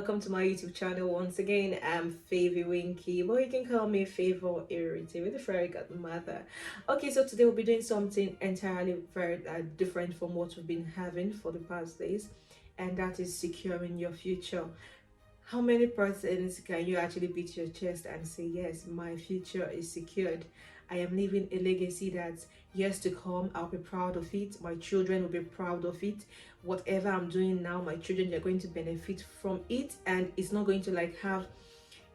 welcome to my YouTube channel once again. I'm Favy Winky, but you can call me Favor Irritated with the fairy godmother. Okay, so today we'll be doing something entirely very different from what we've been having for the past days, and that is securing your future. How many persons can you actually beat your chest and say, yes, my future is secured? I am leaving a legacy that years to come, I'll be proud of it. My children will be proud of it. Whatever I'm doing now, my children are going to benefit from it, and it's not going to like have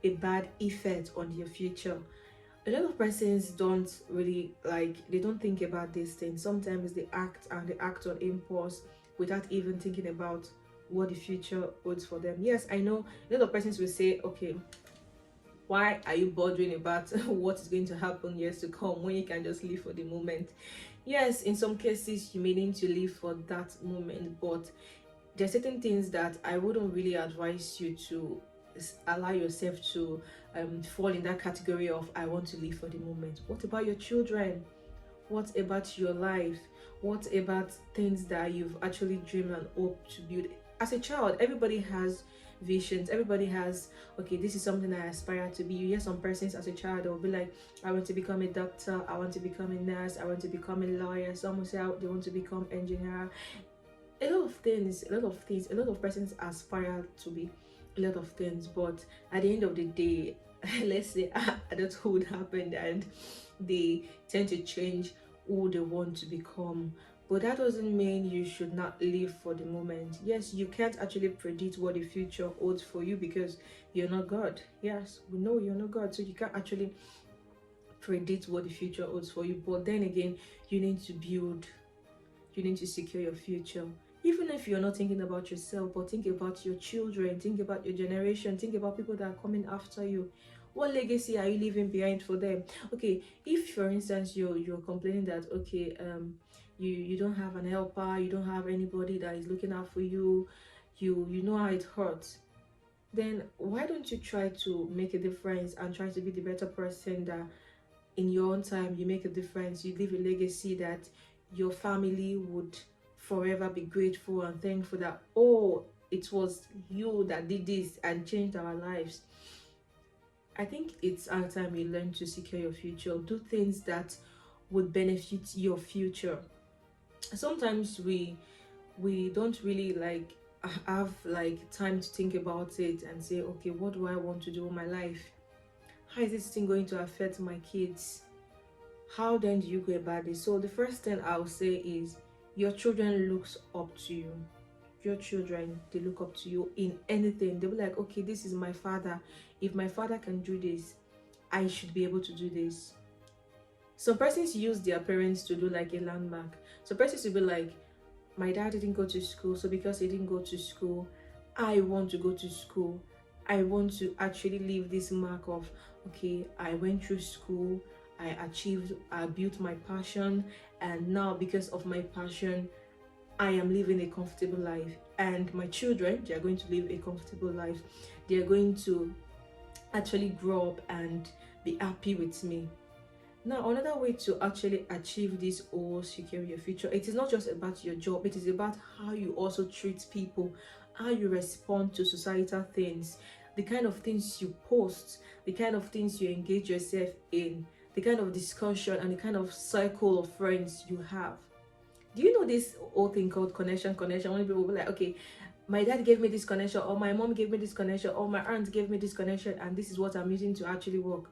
a bad effect on your future. A lot of persons don't really they don't think about these things. Sometimes they act on impulse without even thinking about what the future holds for them. Yes, I know a lot of persons will say, okay, why are you bothering about what is going to happen years to come when you can just live for the moment? Yes, in some cases you may need to live for that moment, but there are certain things that I wouldn't really advise you to allow yourself to fall in that category of I want to live for the moment. What about your children? What about your life? What about things that you've actually dreamed and hoped to build? As a child, everybody has visions. Everybody has, okay, this is something I aspire to be. You hear some persons as a child, they'll be like, I want to become a doctor, I want to become a nurse, I want to become a lawyer. Some will say they want to become engineer. A lot of things, a lot of persons aspire to be a lot of things, but at the end of the day, let's say adulthood happened and they tend to change who they want to become. But that doesn't mean you should not live for the moment. Yes, you can't actually predict what the future holds for you because you're not God. Yes, we know you're not God, so you can't actually predict what the future holds for you. But then again, you need to build, you need to secure your future. Even if you're not thinking about yourself, but think about your children, think about your generation, think about people that are coming after you. What legacy are you leaving behind for them? Okay, if for instance you're complaining that okay, you don't have an helper, you don't have anybody that is looking out for you, you know how it hurts, then why don't you try to make a difference and try to be the better person that in your own time you make a difference, you leave a legacy that your family would forever be grateful and thankful that, oh, it was you that did this and changed our lives. I think it's our time you learn to secure your future, do things that would benefit your future. Sometimes we don't really have time to think about it and say, okay, what do I want to do with my life? How is this thing going to affect my kids? How then do you go about this? So the first thing I'll say is your children looks up to you. Your children, they look up to you in anything. They'll be like, okay, this is my father. If my father can do this, I should be able to do this. Some persons use their parents to do like a landmark. Some persons will be like, my dad didn't go to school, so because he didn't go to school, I want to go to school. I want to actually leave this mark of, okay, I went through school, I achieved, I built my passion, and now because of my passion, I am living a comfortable life. And my children, they are going to live a comfortable life. They are going to actually grow up and be happy with me. Now, another way to actually achieve this or secure your future, it is not just about your job, it is about how you also treat people, how you respond to societal things, the kind of things you post, the kind of things you engage yourself in, the kind of discussion and the kind of circle of friends you have. Do you know this whole thing called connection? When people will be like, okay, my dad gave me this connection, or my mom gave me this connection, or my aunt gave me this connection, and this is what I'm using to actually work.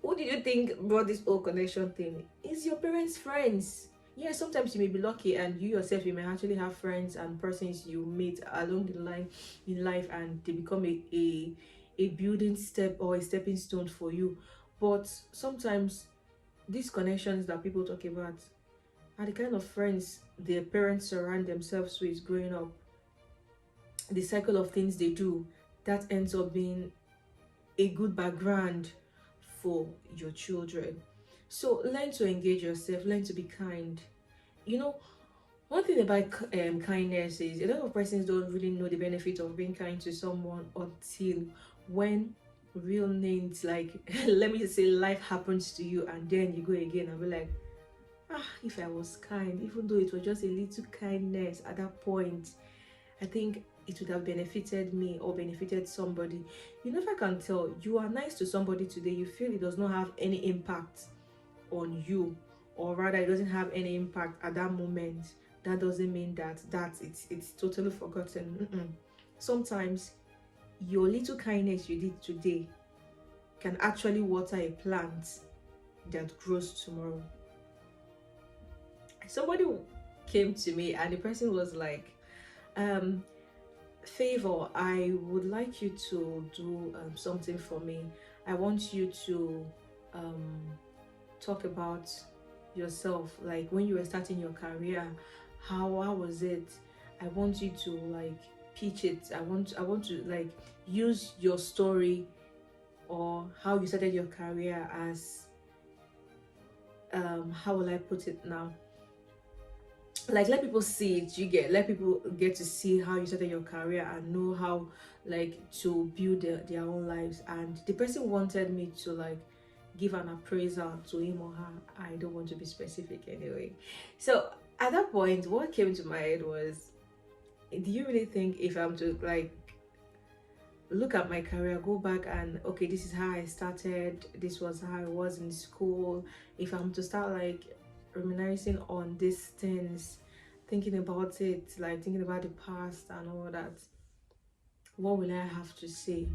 Who did you think brought this whole connection thing? It's your parents' friends. Yeah, sometimes you may be lucky and you yourself, you may actually have friends and persons you meet along the line in life and they become a building step or a stepping stone for you. But sometimes these connections that people talk about are the kind of friends their parents surround themselves with growing up. The cycle of things they do, that ends up being a good background for your children. So learn to engage yourself, learn to be kind. You know, one thing about kindness is a lot of persons don't really know the benefit of being kind to someone until when real names like let me just say life happens to you and then you go again and be like, ah, if I was kind, even though it was just a little kindness at that point, I think it would have benefited me or benefited somebody. You never can tell. You are nice to somebody today, you feel it does not have any impact on you, or rather it doesn't have any impact at that moment. That doesn't mean that it's totally forgotten. Sometimes your little kindness you did today can actually water a plant that grows tomorrow. Somebody came to me and the person was like, um favor, I would like you to do something for me. I want you to um talk about yourself, like when you were starting your career. How was it? I want you to like pitch it. I want to like use your story or how you started your career as how will I put it now, like let people see it. You get, let people get to see how you started your career and know how like to build their own lives. And the person wanted me to like give an appraisal to him or her. I don't want to be specific anyway. So at that point what came to my head was, do you really think if I'm to like look at my career, go back and okay, this is how I started, this was how I was in school, if I'm to start like reminiscing on these things, thinking about it, like thinking about the past and all that, what will I have to say?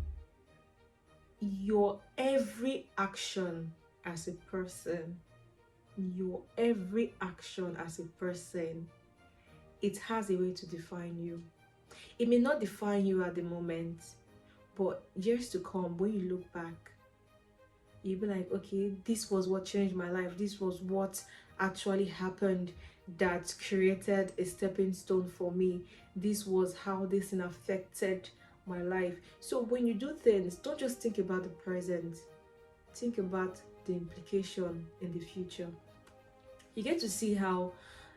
Your every action as a person, your every action as a person, it has a way to define you. It may not define you at the moment, but years to come, when you look back, you'll be like, okay, this was what changed my life. This was what actually happened that created a stepping stone for me. This was how this thing affected my life. So when you do things, don't just think about the present, think about the implication in the future. You get to see how,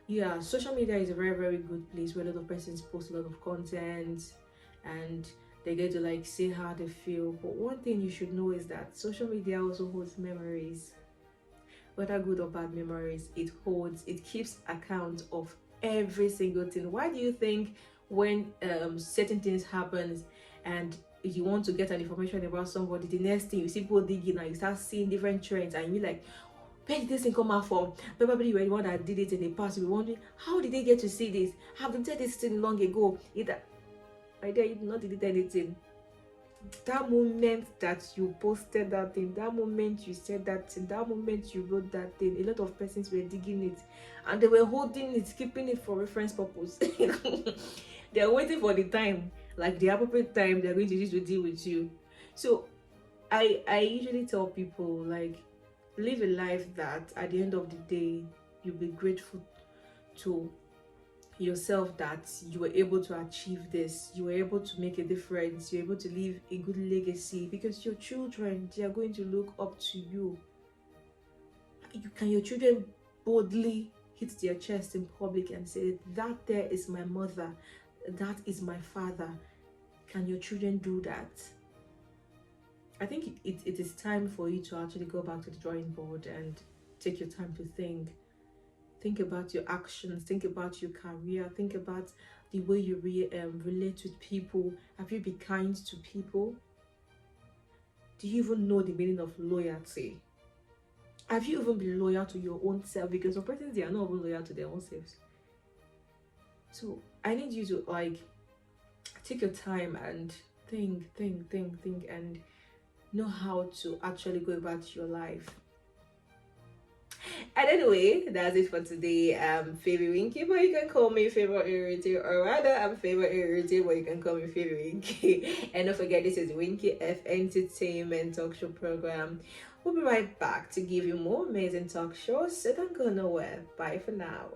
yeah, social media is a very, very good place where a lot of persons post a lot of content and they get to like say how they feel. But one thing you should know is that social media also holds memories, whether good or bad memories. It keeps account of every single thing. Why do you think when certain things happens and you want to get an information about somebody, the next thing you see people digging and you start seeing different trends and you're like, where did this thing come out from? Probably you were the one that did it in the past. You'll be wondering, how did they get to see this? Have they did this thing long ago? Either my dear, you did not delete anything. That moment that you posted that thing, that moment you said that thing, that moment you wrote that thing, a lot of persons were digging it and they were holding it, keeping it for reference purpose. They're waiting for the time, like the appropriate time they're going to use to deal with you. So I usually tell people, like, live a life that at the end of the day you'll be grateful to yourself that you were able to achieve this, you were able to make a difference, you're able to leave a good legacy, because your children, they are going to look up to you. Can your children boldly hit their chest in public and say, that there is my mother, that is my father? Can your children do that? I think it is time for you to actually go back to the drawing board and take your time to think about your actions, think about your career, think about the way you relate with people. Have you been kind to people? Do you even know the meaning of loyalty? Have you even been loyal to your own self? Because some persons, they are not even loyal to their own selves. So I need you to like take your time and think and know how to actually go about your life. And anyway, that's it for today. I'm Favy Winky, but you can call me Favor Irrity, or rather, I'm Favor Irrity, but you can call me Favy Winky. And don't forget, this is Winky F Entertainment Talk Show Program. We'll be right back to give you more amazing talk shows, so don't go nowhere. Bye for now.